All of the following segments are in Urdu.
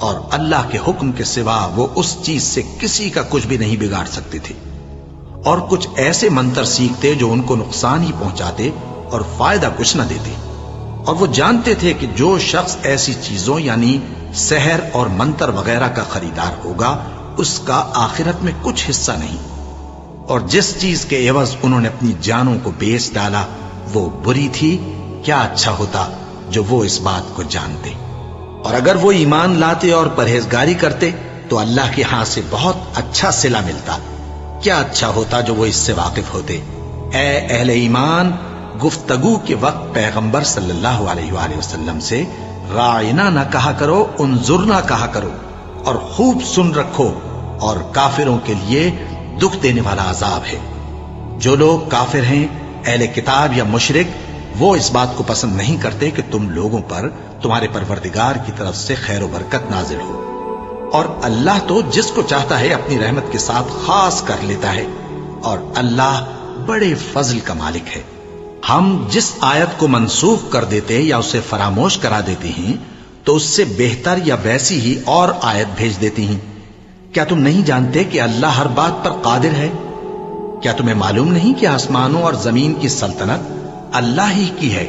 اور اللہ کے حکم کے سوا وہ اس چیز سے کسی کا کچھ بھی نہیں بگاڑ سکتے تھے، اور کچھ ایسے منتر سیکھتے جو ان کو نقصان ہی پہنچاتے اور فائدہ کچھ نہ دیتے، اور وہ جانتے تھے کہ جو شخص ایسی چیزوں یعنی سحر اور منتر وغیرہ کا خریدار ہوگا اس کا آخرت میں کچھ حصہ نہیں، اور جس چیز کے عوض انہوں نے اپنی جانوں کو بیچ ڈالا وہ بری تھی۔ کیا اچھا ہوتا جو وہ اس بات کو جانتے، اور اگر وہ ایمان لاتے اور پرہیزگاری کرتے تو اللہ کے ہاں سے بہت اچھا صلہ ملتا۔ کیا اچھا ہوتا جو وہ اس سے واقف ہوتے۔ اے اہل ایمان، گفتگو کے وقت پیغمبر صلی اللہ علیہ وآلہ وسلم سے راعنا نہ کہا کرو، انظرنا کہا کرو، اور خوب سن رکھو، اور کافروں کے لیے دکھ دینے والا عذاب ہے۔ جو لوگ کافر ہیں، اہل کتاب یا مشرک، وہ اس بات کو پسند نہیں کرتے کہ تم لوگوں پر تمہارے پروردگار کی طرف سے خیر و برکت نازل ہو، اور اللہ تو جس کو چاہتا ہے اپنی رحمت کے ساتھ خاص کر لیتا ہے، اور اللہ بڑے فضل کا مالک ہے۔ ہم جس آیت کو منسوخ کر دیتے یا اسے فراموش کرا دیتے ہیں تو اس سے بہتر یا ویسی ہی اور آیت بھیج دیتی ہیں۔ کیا تم نہیں جانتے کہ اللہ ہر بات پر قادر ہے؟ کیا تمہیں معلوم نہیں کہ آسمانوں اور زمین کی سلطنت اللہ ہی کی ہے،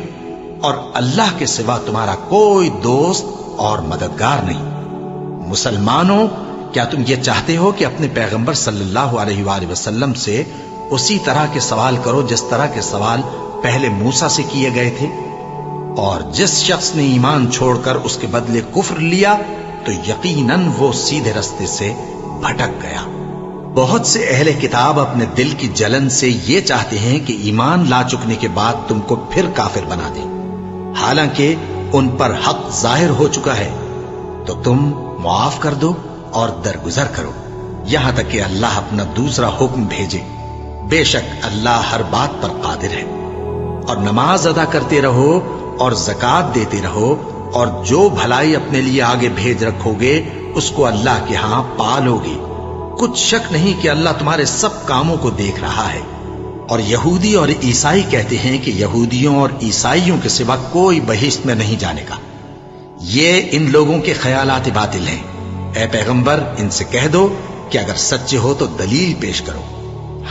اور اللہ کے سوا تمہارا کوئی دوست اور مددگار نہیں؟ مسلمانوں، کیا تم یہ چاہتے ہو کہ اپنے پیغمبر صلی اللہ علیہ وآلہ وسلم سے اسی طرح کے سوال کرو جس طرح کے سوال پہلے موسیٰ سے کیے گئے تھے؟ اور جس شخص نے ایمان چھوڑ کر اس کے بدلے کفر لیا تو یقیناً وہ سیدھے رستے سے بھٹک گیا۔ بہت سے اہل کتاب اپنے دل کی جلن سے یہ چاہتے ہیں کہ ایمان لا چکنے کے بعد تم کو پھر کافر بنا دیں، حالانکہ ان پر حق ظاہر ہو چکا ہے، تو تم معاف کر دو اور درگزر کرو یہاں تک کہ اللہ اپنا دوسرا حکم بھیجے۔ بے شک اللہ ہر بات پر قادر ہے۔ اور نماز ادا کرتے رہو اور زکوٰۃ دیتے رہو، اور جو بھلائی اپنے لیے آگے بھیج رکھو گے اس کو اللہ کے ہاں پالو گے۔ کچھ شک نہیں کہ اللہ تمہارے سب کاموں کو دیکھ رہا ہے۔ اور یہودی اور عیسائی کہتے ہیں کہ یہودیوں اور عیسائیوں کے سوا کوئی بہشت میں نہیں جانے گا۔ یہ ان لوگوں کے خیالات باطل ہیں۔ اے پیغمبر، ان سے کہہ دو کہ اگر سچے ہو تو دلیل پیش کرو۔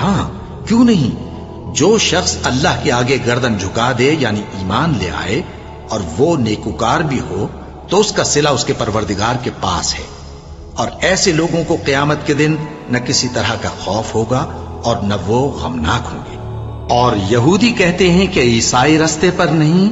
ہاں، کیوں نہیں؟ جو شخص اللہ کے آگے گردن جھکا دے یعنی ایمان لے آئے اور وہ نیکوکار بھی ہو تو اس کا صلہ اس کے پروردگار کے پاس ہے، اور ایسے لوگوں کو قیامت کے دن نہ کسی طرح کا خوف ہوگا اور نہ وہ غمناک ہوں گے۔ اور یہودی کہتے ہیں کہ عیسائی رستے پر نہیں